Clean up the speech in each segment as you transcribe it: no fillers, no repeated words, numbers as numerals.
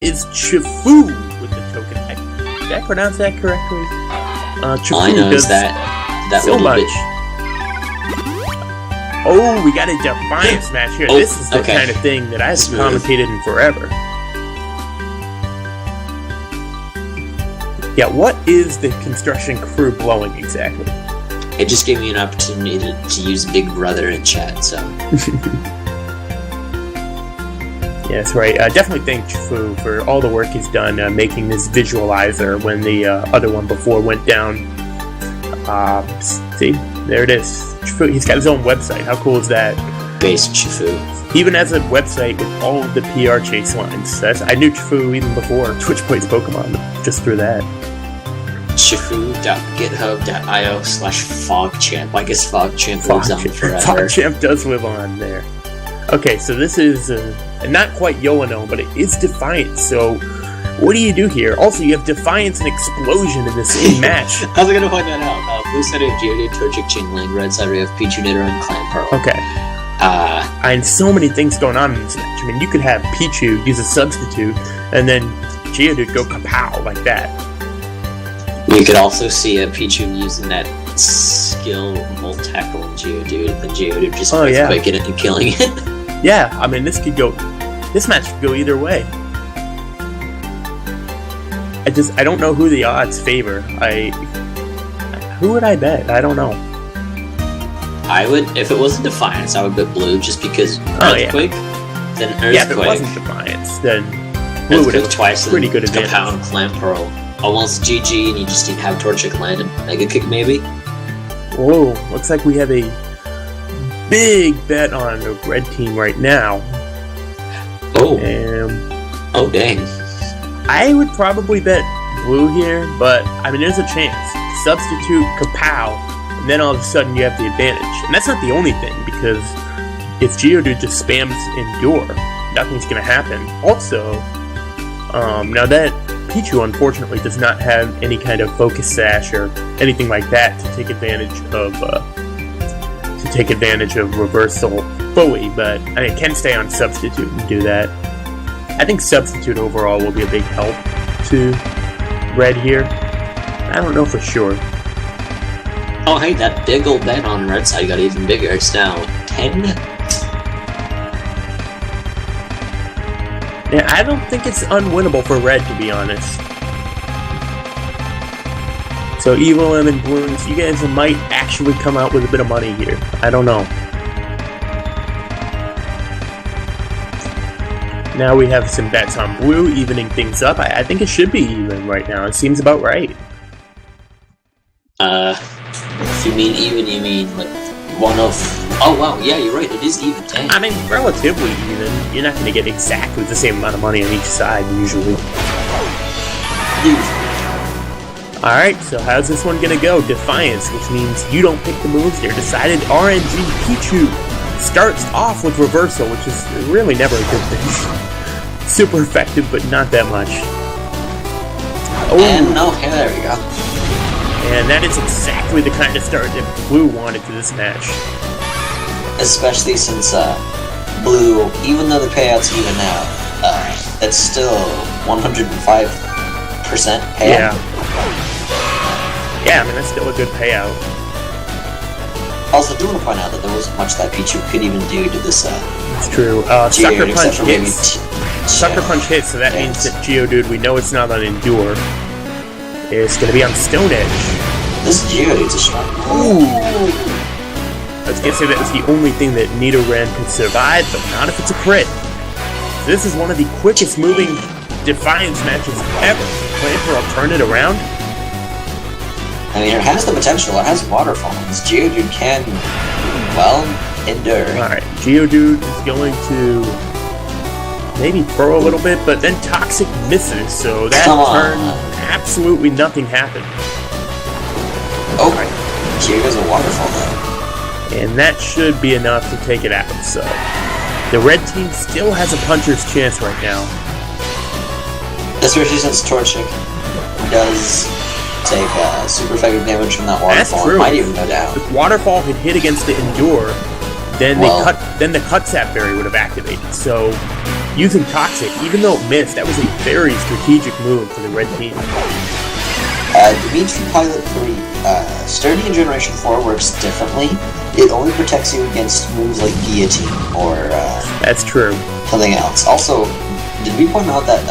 is Chifu with the token. Did I pronounce that correctly? Chifu I know does that so little much. bit. Oh, we got a Defiance match here. Oh, this is the okay. kind of thing that I haven't Smooth. commentated in forever. Yeah, what is the construction crew blowing exactly? It just gave me an opportunity to use Big Brother in chat, so. Yeah, that's right. Definitely thank Chifu for all the work he's done making this visualizer when the other one before went down. See, there it is. Chifu, he's got his own website. How cool is that? Base Chifu. He even has a website with all of the PR chase lines. I knew Chifu even before Twitch Plays Pokemon, just through that. Chifu.github.io/fogchamp. I guess fogchamp lives on forever. Fogchamp does live on there. Okay, so this is not quite Yolano, but it is Defiance. So, what do you do here? Also, you have Defiance and Explosion in the same match. I was gonna point that out. Blue side we have Geodude, Torchic, Chingling. Red side we have Pichu, Nidoran, Clamperl. Okay. And so many things going on in this match. I mean, you could have Pichu use a substitute, and then Geodude go kapow like that. You could also see a Pichu using that skill Volt Tackle on Geodude, and then Geodude just quick and killing it. Yeah, I mean, this match could go either way. I don't know who the odds favor. Who would I bet? I don't know. I would, if it wasn't Defiance, I would bet Blue, just because Earthquake, then Earthquake. Yeah, if it wasn't Defiance, then Blue would have twice pretty good advantage. Kapow, Clamperl, almost GG, and you just need to have Torchic land and Mega Kick, maybe? Whoa, looks like we have a big bet on the red team right now. Oh. Oh, dang. I would probably bet Blue here, but, I mean, there's a chance. Substitute Kapow, and then all of a sudden you have the advantage. And that's not the only thing, because if Geodude just spams Endure, nothing's going to happen. Also, now that Pichu unfortunately does not have any kind of Focus Sash or anything like that to take advantage of Reversal fully, but I mean, it can stay on Substitute and do that. I think Substitute overall will be a big help to Red here. I don't know for sure. Oh, hey, that big old bet on Red side got even bigger. It's now 10. Yeah, I don't think it's unwinnable for Red, to be honest. So Evil M and Bloons, you guys might actually come out with a bit of money here. I don't know. Now we have some bets on Blue, evening things up. I think it should be even right now. It seems about right. If you mean even, you mean like one of... Oh wow, yeah, you're right, it is even 10. I mean, relatively even. You're not going to get exactly the same amount of money on each side, usually. Alright, so how's this one going to go? Defiance, which means you don't pick the moves. They're decided. RNG Pichu starts off with Reversal, which is really never a good thing. Super effective, but not that much. Oh, and no, okay, there we go. And that is exactly the kind of start that Blue wanted to this match. Especially since Blue, even though the payout's even now, that's still 105% payout. Yeah, I mean, that's still a good payout. Also, do want to point out that there wasn't much that Pichu could even do to this. It's true. Sucker Punch hits. Sucker Punch hits, so that means that Geodude, we know it's not on Endure. It's going to be on Stone Edge. This Geodude's a strong. Ooh! I was going to say that was the only thing that Nidoran could survive, but not if it's a crit. So this is one of the quickest moving Defiance matches ever. Clamperl turned it around. I mean, it has the potential. It has Waterfall. This Geodude can, well, endure. Alright, Geodude is going to maybe throw a little bit, but then Toxic misses, so that turn, absolutely nothing happened. Oh, right. Geodude's a Waterfall though. And that should be enough to take it out, so the red team still has a puncher's chance right now. Especially since Torchic does take super effective damage from that Waterfall. That's true. It might even go down. If Waterfall had hit against the Endure, then the Cut Sap Berry would have activated. So using Toxic, even though it missed. That was a very strategic move for the red team. Dimitri Pilot 3, Sturdy in Generation 4 works differently. It only protects you against moves like Guillotine or that's true. Something else. Also, did we point out that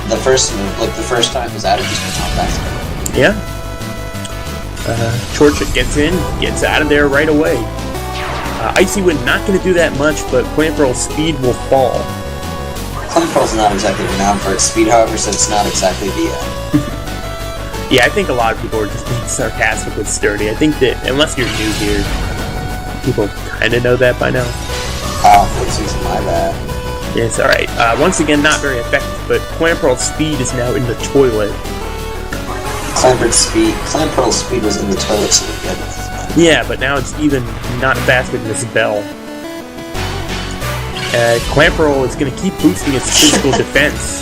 the first move, like the first time, was out of just the top basket? Yeah. Torchic gets in, gets out of there right away. Icy Wind not going to do that much, but Clamperl's speed will fall. Clamperl's not exactly renowned for its speed, however, so it's not exactly the... Yeah, I think a lot of people are just being sarcastic with Sturdy. I think that, unless you're new here, people kind of know that by now. Oh, please, my bad. Yeah, it's alright. Once again, not very effective, but Clamperl's speed is now in the toilet. Clamperl's speed was in the toilet, so we're good. Yeah, but now it's even not faster than this bell. Clamperl is going to keep boosting its physical defense,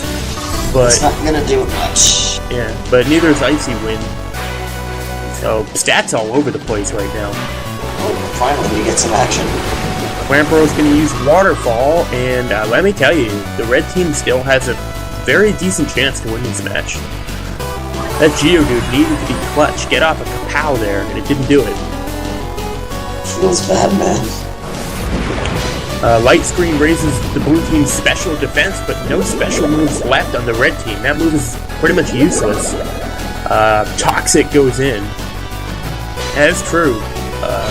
but it's not going to do much. Yeah, but neither is Icy Wind. So stats all over the place right now. Oh, finally we get some action. Clamperl is going to use Waterfall, and let me tell you, the red team still has a very decent chance to win this match. That Geodude needed to be clutch, get off a Kapow there, and it didn't do it. Feels bad, man. Light Screen raises the blue team's special defense, but no special moves left on the red team. That move is pretty much useless. Toxic goes in. That's true.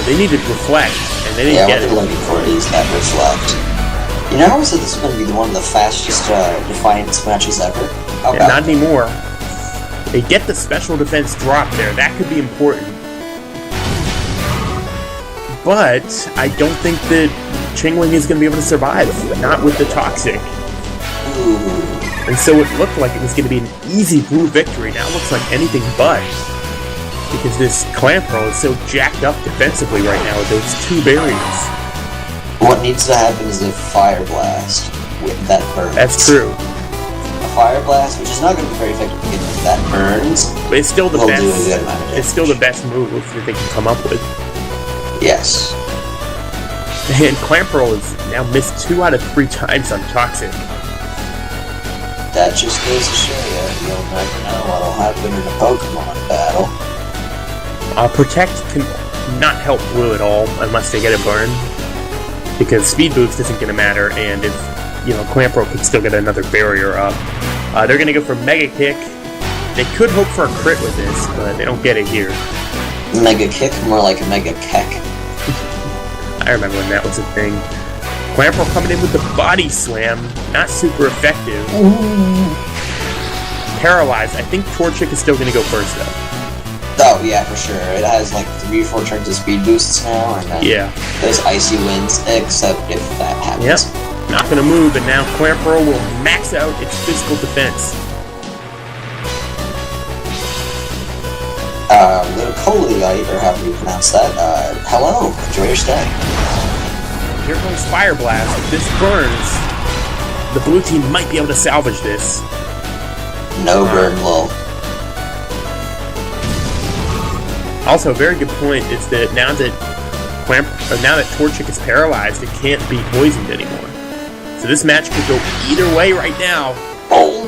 They needed Reflect, and they didn't get it. Yeah, what they're looking for is that Reflect. You know how I said this was going to be one of the fastest Defiance matches ever? Yeah, not anymore. They get the special defense drop there. That could be important. But I don't think that Chingling is going to be able to survive. Not with the Toxic. Ooh. And so it looked like it was going to be an easy blue victory. Now it looks like anything but. Because this Clamperl is so jacked up defensively right now with those two berries. What needs to happen is a Fire Blast with that burns. That's true. A Fire Blast, which is not going to be very effective because if that burns, but it's still the best. Do a good amount of damage. It's still the best move that they can come up with. Yes. And Clamperl has now missed 2 out of 3 times on Toxic. That just goes to show you, you'll never know what'll happen in a Pokemon battle. Protect can not help Blue at all unless they get a burn, because Speed Boost isn't going to matter, and if Clamperl can still get another barrier up. They're going to go for Mega Kick. They could hope for a crit with this, but they don't get it here. Mega Kick, more like a Mega Keck. I remember when that was a thing. Clamperl coming in with the Body Slam, not super effective. Ooh. Paralyzed. I think Torchic is still going to go first, though. Oh, yeah, for sure. It has like 3 or 4 turns of speed boosts now, and then there's Icy Winds, except if that happens. Yep. Not going to move, and now Clamperl will max out its physical defense. Little or however you pronounce that, hello, enjoy your stay. Here comes Fire Blast. If this burns, the blue team might be able to salvage this. No burn will. Also, a very good point is that now that Torchic is paralyzed, it can't be poisoned anymore. So this match could go either way right now. Oh!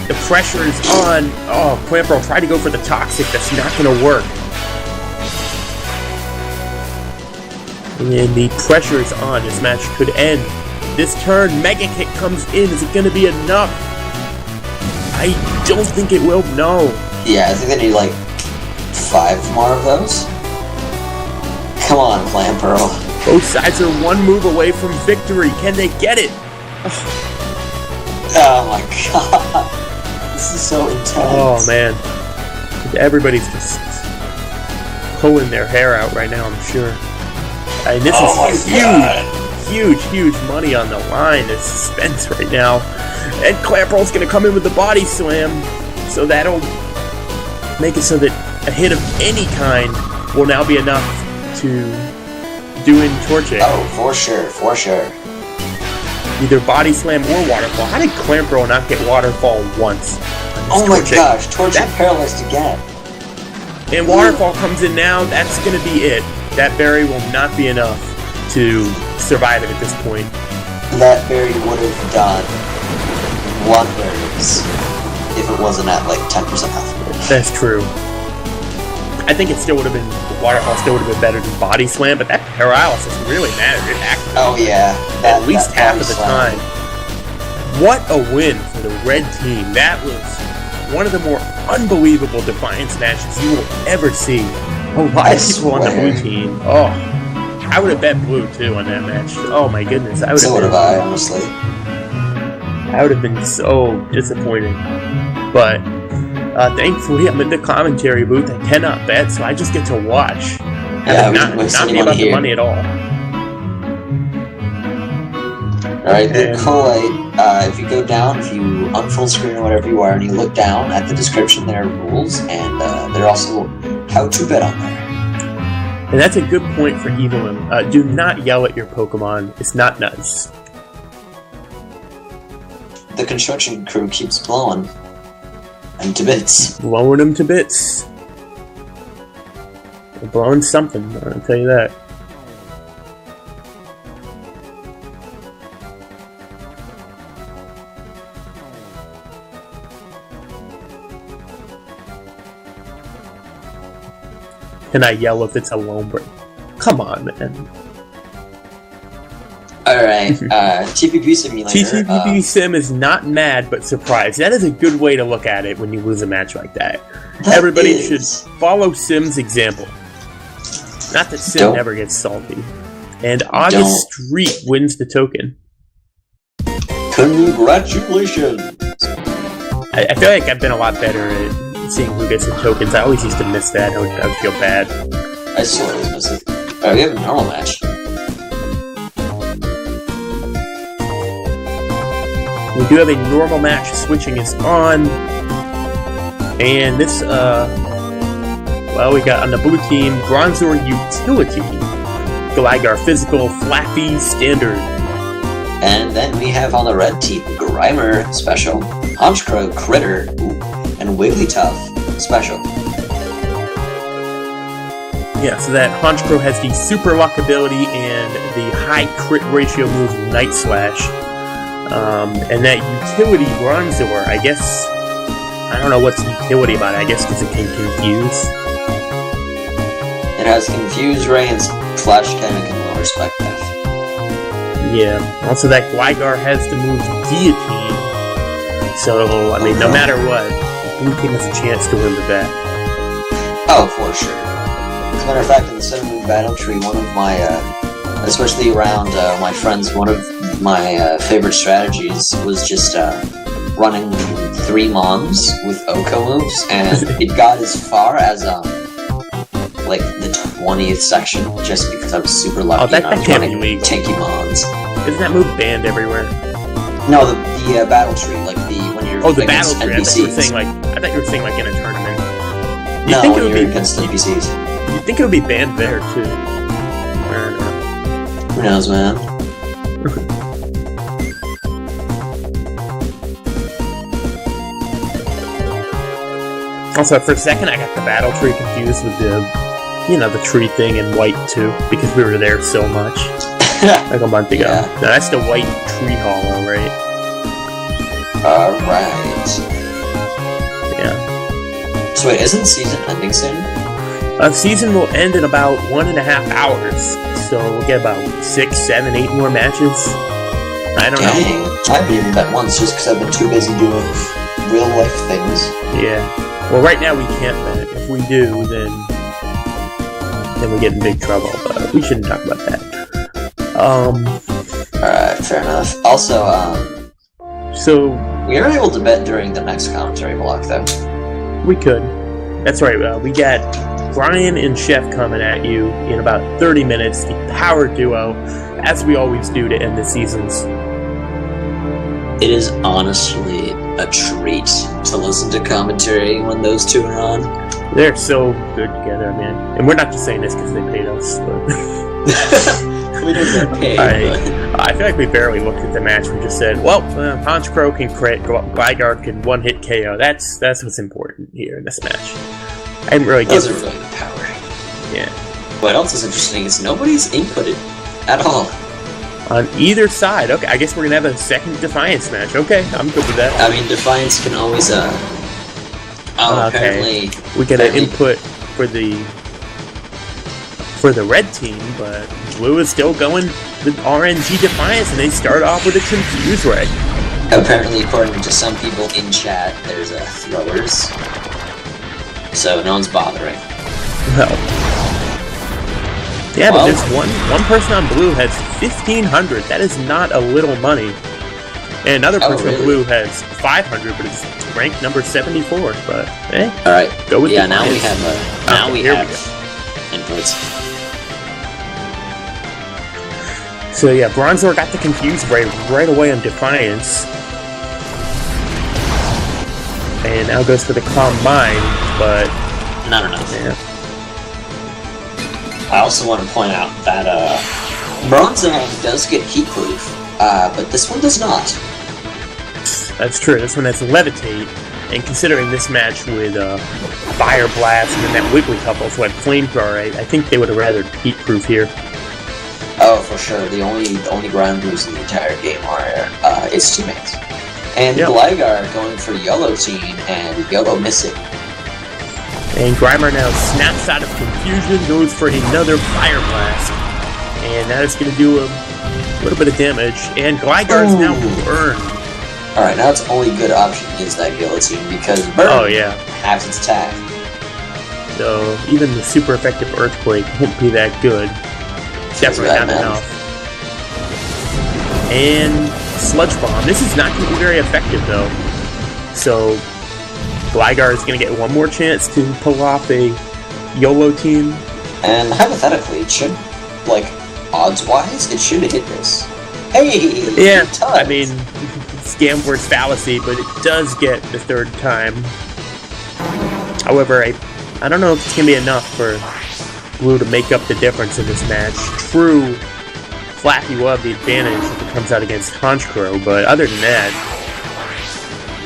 The pressure is on. Oh, Clamperl tried to go for the Toxic. That's not going to work. And the pressure is on. This match could end. This turn, Mega Kick comes in. Is it going to be enough? I don't think it will. No. Yeah, I think they need like 5 more of those. Come on, Clamperl. Both sides are 1 move away from victory. Can they get it? Oh my god. This is so intense. Oh man. Everybody's just pulling their hair out right now, I'm sure. And this is huge money on the line. This suspense right now. And Clamperl's going to come in with the Body Slam. So that'll make it so that a hit of any kind will now be enough to do in Torchic. Oh, for sure. Either Body Slam or Waterfall. How did Clamperl not get Waterfall once? Oh my gosh, Torchic paralyzed again. And Waterfall comes in now. That's going to be it. That berry will not be enough to survive it at this point. that berry would have done wonders if it wasn't at like 10% health. That's true. I think it still would have been, Waterfall still would have been better than Body Slam, but that paralysis really mattered. It activated oh yeah, at least half of the time. What a win for the red team. That was one of the more unbelievable Defiance matches you will ever see. A lot of people on the blue team. Oh, I would have bet blue too on that match. Oh my goodness. So would have I, honestly. I would have been so disappointed. But thankfully, I'm in the commentary booth. I cannot bet, so I just get to watch. Yeah, not be about the money at all. Alright, cool. If you go down, if you unfull screen or whatever you are, and you look down at the description, there are rules, and there are also how to bet on there. And that's a good point for Evelyn. Do not yell at your Pokemon. It's not nice. The construction crew keeps blowing them to bits. Blowing them to bits. They're blowing something, I'll tell you that. Can I yell if it's a lone break? Come on, man. Alright, TPP Simulator. TPP Sim is not mad, but surprised. That is a good way to look at it when you lose a match like that. Everybody should follow Sim's example. Not that Sim never gets salty. And August Street wins the token. Congratulations! I feel like I've been a lot better at seeing who gets the tokens. I always used to miss that. I would feel bad. I still always miss it. Alright, we have a normal match. We do have a normal match. Switching is on. And this, well, we got on the blue team, Bronzor Utility, Gligar Physical, Flaaffy Standard. And then we have on the red team, Grimer Special, Honchkrow Critter, and Wigglytuff Special. Yeah, so that Honchkrow has the Super Luck ability and the high crit ratio move Night Slash. And that utility Bronzor, I guess, I don't know what's the utility about it, I guess because it can confuse. It has Confuse Ray and Flash Cannon and lower Spec Def. Yeah, also that Gligar has the move Guillotine. So, I mean, no matter what, blue team has a chance to win the bet. Oh, for sure. As a matter of fact, in the 7-move battle tree, one of my, especially around my friends, one of my favorite strategies was just running 3 Mons with Oko moves, and it got as far as like the 20th section, just because I was super lucky. Oh, that can't be legal. Tanky Mons. Isn't that move banned everywhere? No, the battle tree, like when you're the battle tree. NPCs. I thought you were saying like in a tournament. No, when you're against NPCs. You'd think it would be banned there too. Who knows, man? Also, for a second, I got the battle tree confused with the tree thing in white too, because we were there so much. Like a month ago. Yeah. No, that's the white tree hollow, right? Alright. Yeah. So wait, isn't season ending soon? Season will end in about 1.5 hours, so we'll get about 6, 7, 8 more matches. I don't know. I haven't even bet once just because I've been too busy doing real life things. Yeah. Well, right now we can't bet. If we do, then we get in big trouble. But we shouldn't talk about that. Alright, fair enough. Also, so we are able to bet during the next commentary block, though. We could. That's right. We got Brian and Chef coming at you in about 30 minutes. The power duo, as we always do to end the seasons. It is honestly a treat to listen to commentary when those two are on. They're so good together, man. And we're not just saying this because they paid us. But we didn't get paid. I feel like we barely looked at the match. We just said, well, Honchkrow can crit, Gligar can one-hit KO. That's what's important here in this match. I didn't really Those are really the power. Yeah. What else is interesting is nobody's inputted at all. On either side. Okay, I guess we're going to have a second Defiance match. Okay, I'm good with that. I mean, Defiance can always, apparently... We get an input for the red team, but Blue is still going with RNG Defiance, and they start off with a Confuse Red. Apparently, according to some people in chat, there's throwers. So no one's bothering. Well... Yeah, but there's one person on Blue has 1,500. That is not a little money. And another person on Blue has 500, but it's ranked number 74. But all right, go with now we have inputs. So yeah, Bronzor got the Confuse right away on Defiance, and now goes for the Calm Mind, but not enough. Yeah. I also want to point out that Bronzor does get Heat Proof, but this one does not. That's true. This one has Levitate, and considering this match with Fire Blast and then that Wigglytuff also had Flamethrower, I think they would have rather Heat Proof here. Oh, for sure. The only ground moves in the entire game are its teammates. And Gligar going for Yellow Team and Yellow missing. And Grimer now snaps out of confusion, goes for another Fire Blast. And that is going to do a little bit of damage. And Gligar is now burned. Alright, now its only good option is that Guillotine, because burn halves its attack. So even the super effective Earthquake won't be that good. Definitely not enough. And Sludge Bomb. This is not going to be very effective though. So Gligar is going to get one more chance to pull off a YOLO team. And hypothetically, it should, like, odds-wise, it should hit this. Hey! Yeah, I mean, it's Gambler's fallacy, but it does get the third time. However, I don't know if it's going to be enough for Blue to make up the difference in this match. True, Flaaffy will have the advantage if it comes out against Honchkrow, but other than that...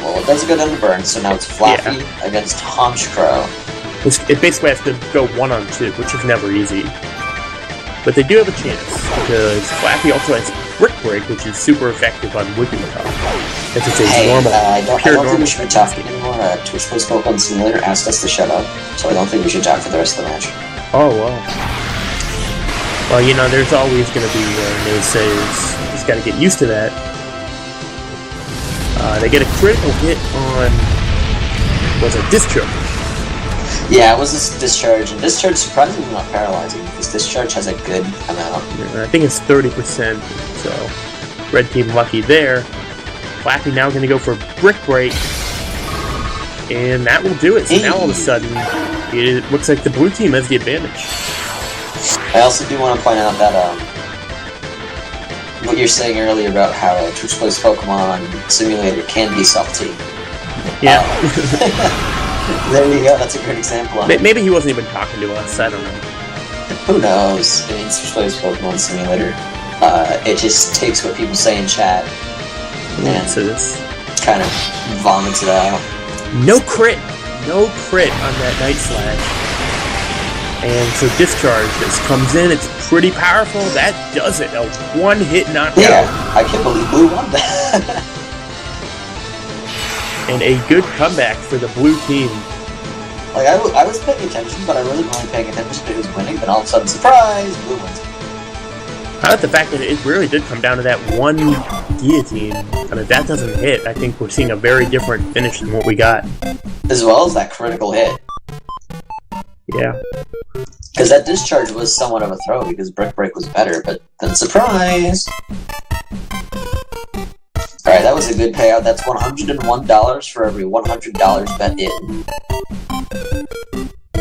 Well, it does go down to burn, so now it's Flaaffy against Honchkrow. It basically has to go 1-on-2, which is never easy. But they do have a chance, because Flaaffy also has Brick Break, which is super effective on Wigglytuff. If it's a normal, I don't think we should be talking anymore. Twitch Plays Pokemon Simulator asked us to shut up, so I don't think we should talk for the rest of the match. Oh, wow. Well, you know, there's always going to be naysayers. Just got to get used to that. They get a critical hit on... was it Discharge? Yeah, it was this Discharge, and Discharge surprisingly not paralyzing, because Discharge has a good amount. I think it's 30%, so Red Team lucky there. Flaaffy now going to go for Brick Break, and that will do it. So now all of a sudden, it looks like the Blue Team has the advantage. I also do want to point out that, what you're saying earlier about how Twitch Plays Pokemon Simulator can be salty. Yeah. There you go, that's a great example. Maybe he wasn't even talking to us, I don't know. Who knows? I mean, Twitch Plays Pokemon Simulator. It just takes what people say in chat and kind of vomits it out. No crit on that Night Slash. And so Discharge just comes in, it's pretty powerful, that does it, a one-hit knockout. Yeah, I can't believe Blue won that. And a good comeback for the Blue Team. Like, I was paying attention, but I wasn't really paying attention to who was winning, then all of a sudden, surprise, Blue wins. I like the fact that it really did come down to that one guillotine. I mean, if that doesn't hit, I think we're seeing a very different finish than what we got. As well as that critical hit. Yeah. Because that Discharge was somewhat of a throw, because Brick Break was better, but then surprise! Alright, that was a good payout. That's $101 for every $100 bet in.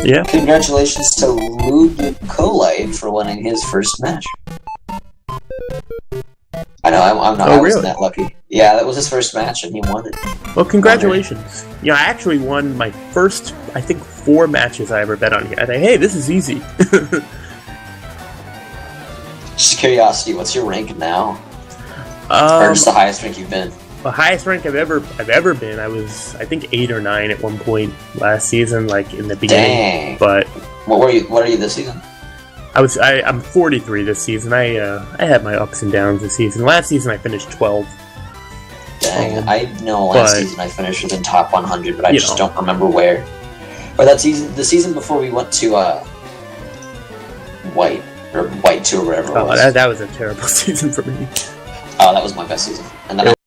Yeah. Congratulations to Ludicolite for winning his first match. I know, I wasn't that lucky. Yeah, that was his first match, and he won it. Well, congratulations. Yeah, I actually won my first, I think, 4 matches I ever bet on here. I think, hey, this is easy. Just curiosity, what's your rank now? Or just the highest rank you've been? The highest rank I've ever been. I was, I think, 8 or 9 at one point last season, like in the beginning. Dang. But what are you this season? I'm 43 this season. I had my ups and downs this season. Last season I finished 12. Dang, I know last season I finished within top 100, but I just don't remember where. Or the season before we went to White 2 or whatever it was. That was a terrible season for me. Oh, that was my best season. And then